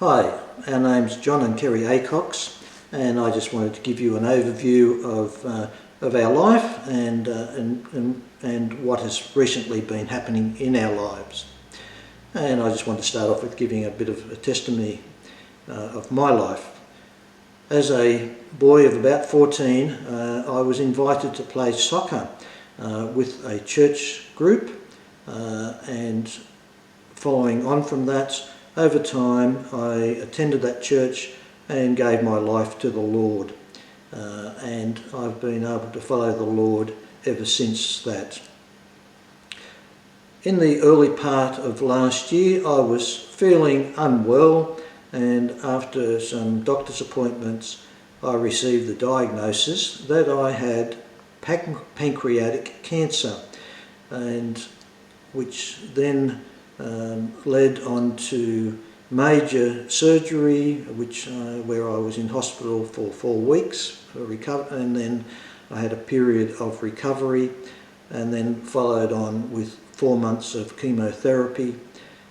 Hi, our name's John and Kerry Acox, and I just wanted to give you an overview of our life and what has recently been happening in our lives. And I just want to start off with giving a bit of a testimony of my life. As a boy of about 14, I was invited to play soccer with a church group, and following on from that, over time I attended that church and gave my life to the Lord, and I've been able to follow the Lord ever since that. In the early part of last year I was feeling unwell, and after some doctor's appointments I received the diagnosis that I had pancreatic cancer, and which then led on to major surgery, where I was in hospital for 4 weeks for recovery, and then I had a period of recovery, and then followed on with 4 months of chemotherapy,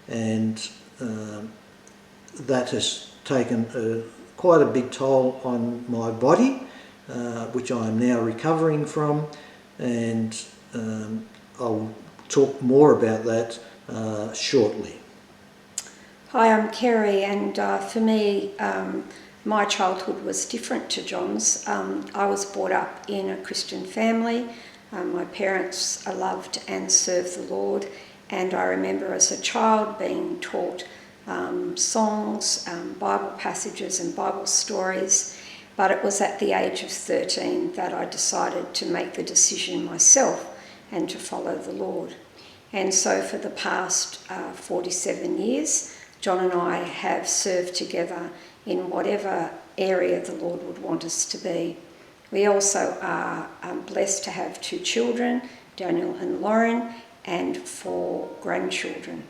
and that has taken quite a big toll on my body, which I am now recovering from, and I'll talk more about that shortly. Hi, I'm Kerry, and for me, my childhood was different to John's. I was brought up in a Christian family. My parents loved and served the Lord, and I remember as a child being taught songs, Bible passages and Bible stories, but it was at the age of 13 that I decided to make the decision myself and to follow the Lord. And so for the past 47 years, John and I have served together in whatever area the Lord would want us to be. We also are blessed to have 2 children, Daniel and Lauren, and 4 grandchildren.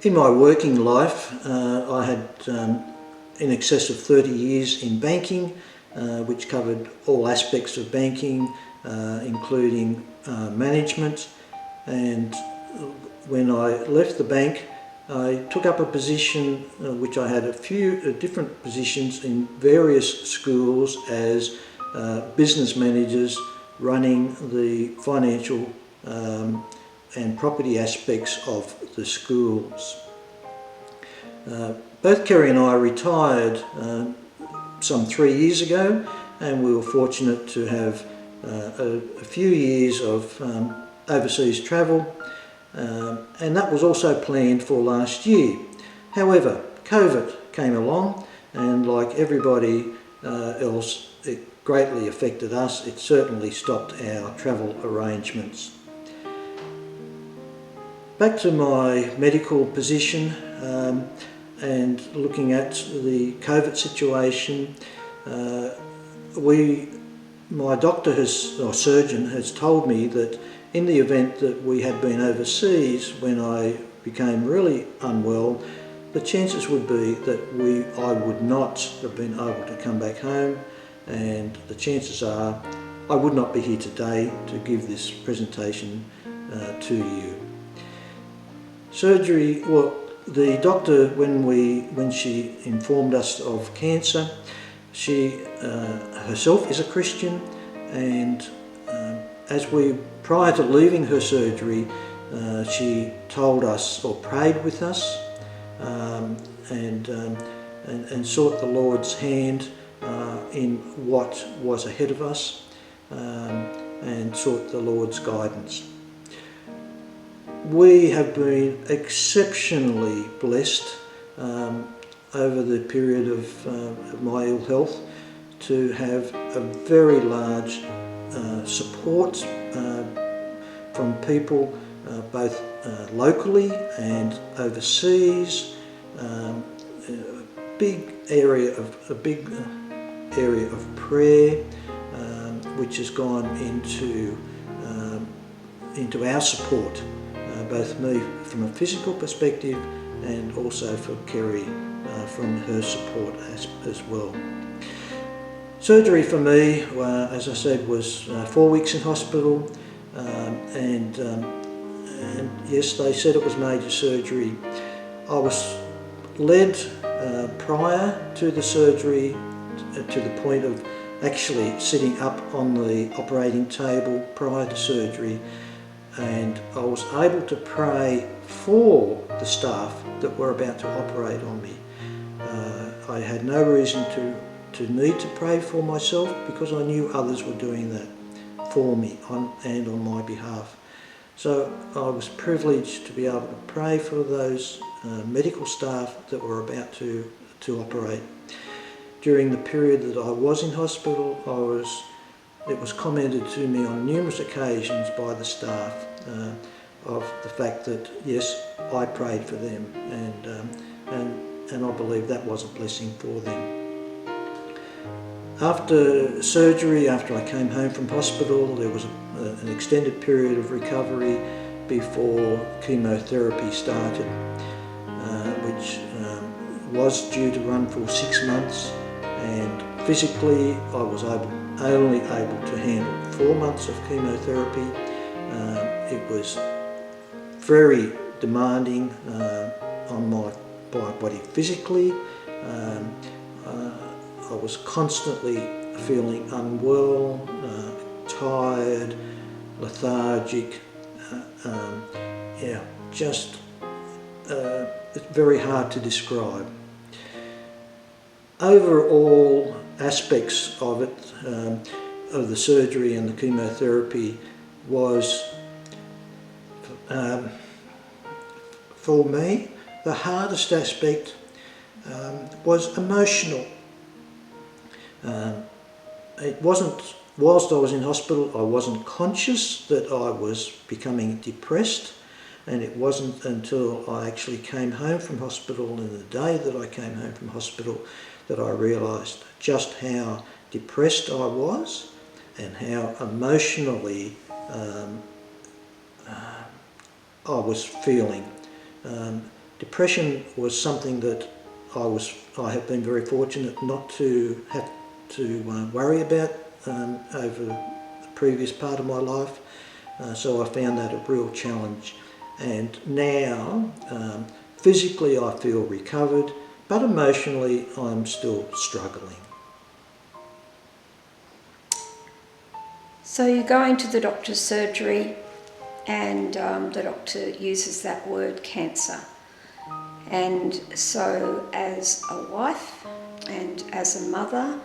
In my working life, I had in excess of 30 years in banking, which covered all aspects of banking, including management. And when I left the bank, I took up a position which I had a few different positions in various schools as business managers, running the financial and property aspects of the schools. Both Kerry and I retired some 3 years ago, and we were fortunate to have a few years of overseas travel, and that was also planned for last year. However, COVID came along, and like everybody else, it greatly affected us. It certainly stopped our travel arrangements. Back to my medical position, and looking at the COVID situation, my doctor or surgeon has told me that in the event that we had been overseas when I became really unwell, the chances would be that I would not have been able to come back home, and the chances are I would not be here today to give this presentation to you. Surgery, well, the doctor, when she informed us of cancer, she herself is a Christian, and prior to leaving her surgery, she told us, or prayed with us, and sought the Lord's hand in what was ahead of us, and sought the Lord's guidance. We have been exceptionally blessed over the period of my ill health to have a very large support from people both locally and overseas. A big area of prayer, which has gone into our support, both me from a physical perspective and also for Kerry from her support as well. Surgery for me, as I said, was 4 weeks in hospital, and yes, they said it was major surgery. I was led prior to the surgery to the point of actually sitting up on the operating table prior to surgery, and I was able to pray for the staff that were about to operate on me. I had no reason to need to pray for myself because I knew others were doing that for me and on my behalf. So I was privileged to be able to pray for those medical staff that were about to operate. During the period that I was in hospital, it was commented to me on numerous occasions by the staff of the fact that yes, I prayed for them, and I believe that was a blessing for them. After surgery, after I came home from hospital, there was an extended period of recovery before chemotherapy started, which was due to run for 6 months, and physically I was only able to handle 4 months of chemotherapy. It was very demanding on my body physically. I was constantly feeling unwell, tired, lethargic. It's very hard to describe. Overall aspects of it, of the surgery and the chemotherapy, was for me the hardest aspect was emotional. It wasn't, whilst I was in hospital, I wasn't conscious that I was becoming depressed, and it wasn't until I actually came home from hospital, and the day that I came home from hospital, that I realised just how depressed I was and how emotionally I was feeling. Depression was something that I have been very fortunate not to have to worry about over the previous part of my life, so I found that a real challenge. And now physically I feel recovered, but emotionally I'm still struggling. So you go into the doctor's surgery, and the doctor uses that word cancer. And so as a wife and as a mother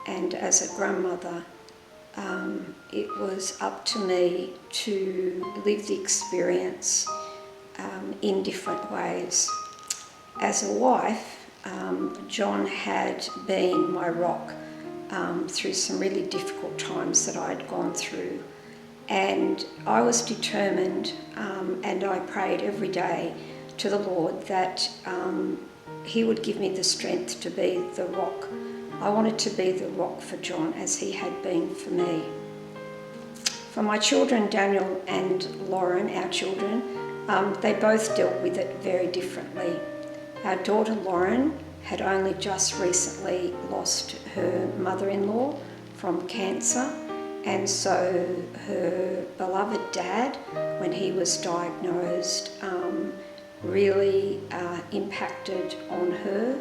and as a grandmother, it was up to me to live the experience in different ways. As a wife, John had been my rock through some really difficult times that I'd gone through, and I was determined, and I prayed every day to the Lord that He would give me the strength to be the rock. I wanted to be the rock for John as he had been for me. For my children, Daniel and Lauren, our children, they both dealt with it very differently. Our daughter Lauren had only just recently lost her mother-in-law from cancer, and so her beloved dad, when he was diagnosed, really impacted on her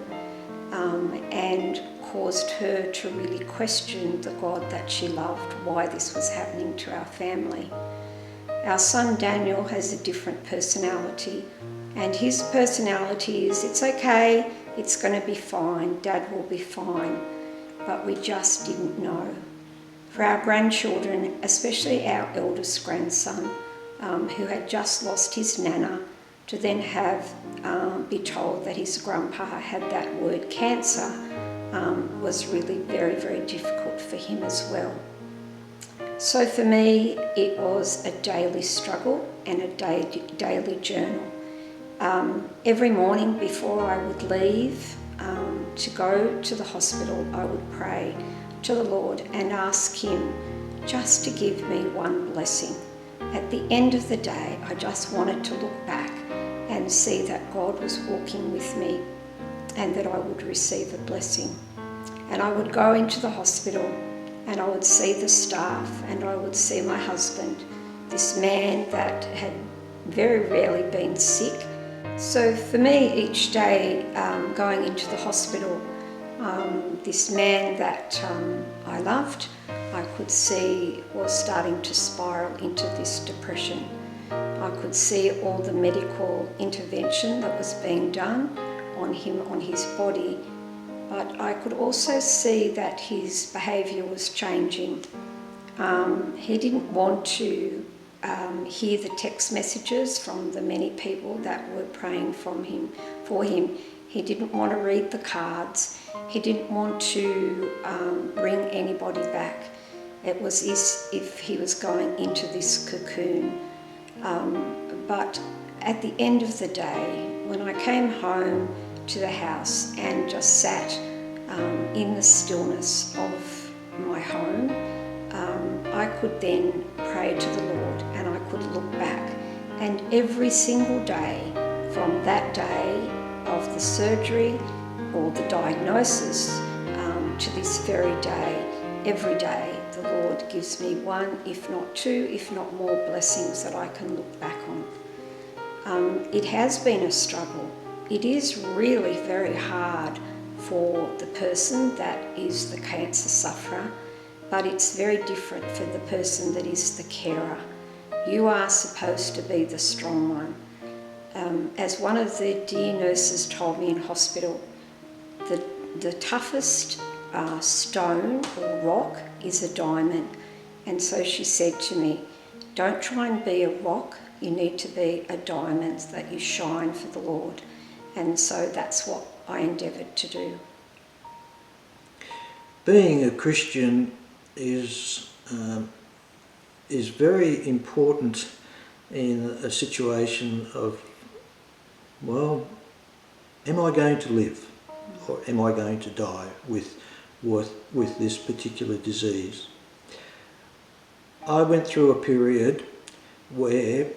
and caused her to really question the God that she loved, why this was happening to our family. Our son Daniel has a different personality, and his personality is, it's okay, it's going to be fine, Dad will be fine, but we just didn't know. For our grandchildren, especially our eldest grandson, who had just lost his nana, to then be told that his grandpa had that word cancer was really very, very difficult for him as well. So for me, it was a daily struggle and a daily journal. Every morning before I would leave to go to the hospital, I would pray to the Lord and ask Him just to give me one blessing. At the end of the day, I just wanted to look back and see that God was walking with me and that I would receive a blessing. And I would go into the hospital and I would see the staff and I would see my husband, this man that had very rarely been sick, So for me, each day going into the hospital, this man that I loved, I could see was starting to spiral into this depression. I could see all the medical intervention that was being done on him, on his body, but I could also see that his behaviour was changing. He didn't want to hear the text messages from the many people that were praying for him. He didn't want to read the cards. He didn't want to bring anybody back. It was as if he was going into this cocoon. But at the end of the day, when I came home to the house and just sat in the stillness of my home, I could then pray to the Lord and I could look back. And every single day, from that day of the surgery or the diagnosis to this very day, every day the Lord gives me one, if not two, if not more blessings that I can look back on. It has been a struggle. It is really very hard for the person that is the cancer sufferer, but it's very different for the person that is the carer. You are supposed to be the strong one. As one of the dear nurses told me in hospital, the toughest stone or rock is a diamond. And so she said to me, don't try and be a rock, you need to be a diamond that you shine for the Lord. And so that's what I endeavoured to do. Being a Christian is very important in a situation of, well, am I going to live or am I going to die with this particular disease? I went through a period where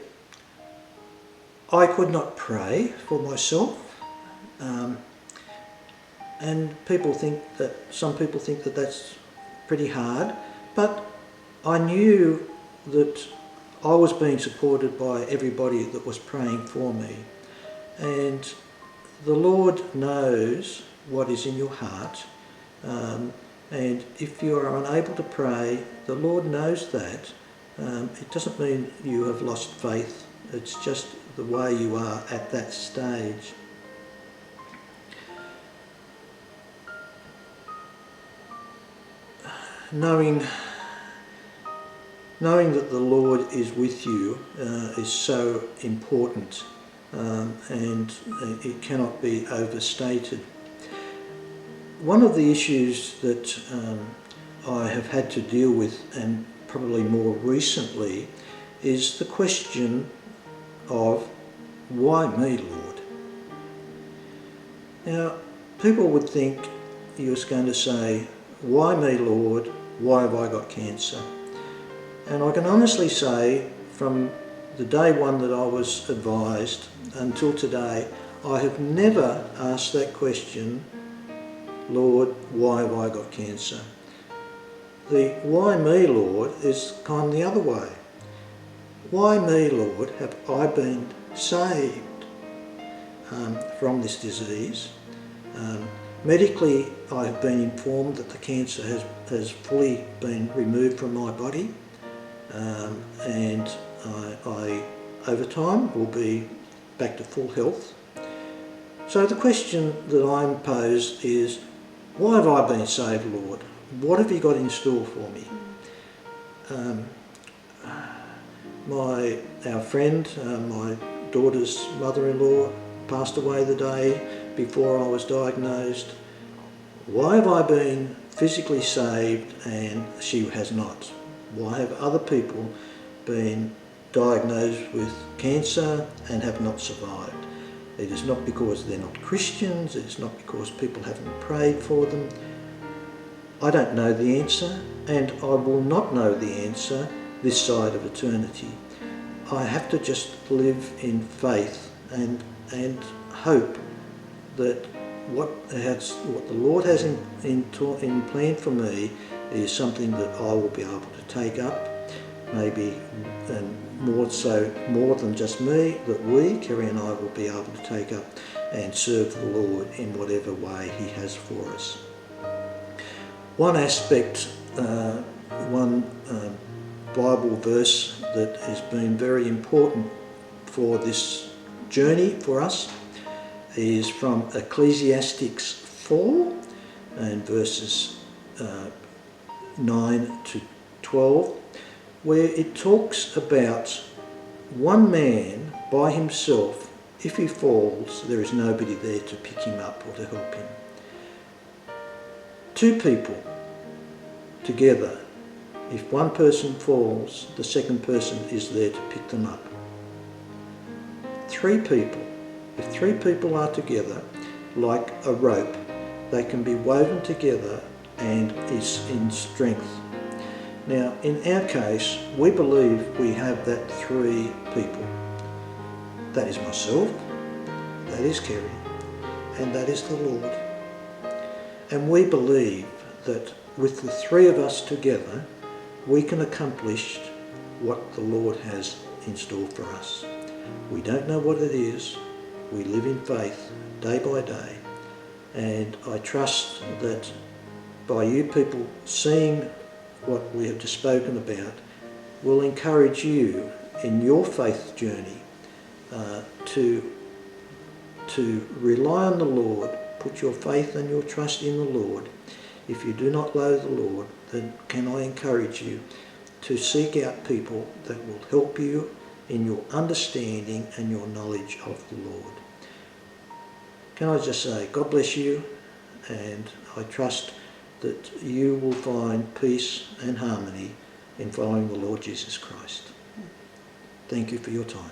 I could not pray for myself, and some people think that that's pretty hard, but I knew that I was being supported by everybody that was praying for me, and the Lord knows what is in your heart, and if you are unable to pray, the Lord knows that. It doesn't mean you have lost faith, it's just the way you are at that stage. Knowing that the Lord is with you is so important, and it cannot be overstated. One of the issues that I have had to deal with, and probably more recently, is the question of, why me, Lord? Now, people would think you was going to say, why me, Lord? Why have I got cancer? And I can honestly say, from the day one that I was advised until today, I have never asked that question, Lord, why have I got cancer? The why me, Lord, is kind of the other way. Why me, Lord, have I been saved from this disease? Medically, I have been informed that the cancer has fully been removed from my body, and I, over time, will be back to full health. So the question that I'm posed is, why have I been saved, Lord? What have you got in store for me? Our friend, my daughter's mother-in-law, passed away the day before I was diagnosed. Why have I been physically saved and she has not? Why have other people been diagnosed with cancer and have not survived? It is not because they're not Christians, it's not because people haven't prayed for them. I don't know the answer, and I will not know the answer this side of eternity. I have to just live in faith and hope that what the Lord has in plan for me is something that I will be able to take up, maybe, and more than just me, that we, Kerry and I, will be able to take up and serve the Lord in whatever way He has for us. One aspect, one Bible verse that has been very important for this journey for us is from Ecclesiastes 4 and verses 9 to 12, where it talks about one man by himself. If he falls, there is nobody there to pick him up or to help him. Two people together, if one person falls, the second person is there to pick them up. Three people, if three people are together, like a rope, they can be woven together and is in strength. Now, in our case, we believe we have that three people. That is myself, that is Kerry, and that is the Lord. And we believe that with the three of us together, we can accomplish what the Lord has in store for us. We don't know what it is. We live in faith day by day. And I trust that by you people seeing what we have just spoken about will encourage you in your faith journey to rely on the Lord, put your faith and your trust in the Lord. If you do not know the Lord, then can I encourage you to seek out people that will help you in your understanding and your knowledge of the Lord. Can I just say, God bless you, and I trust that you will find peace and harmony in following the Lord Jesus Christ. Thank you for your time.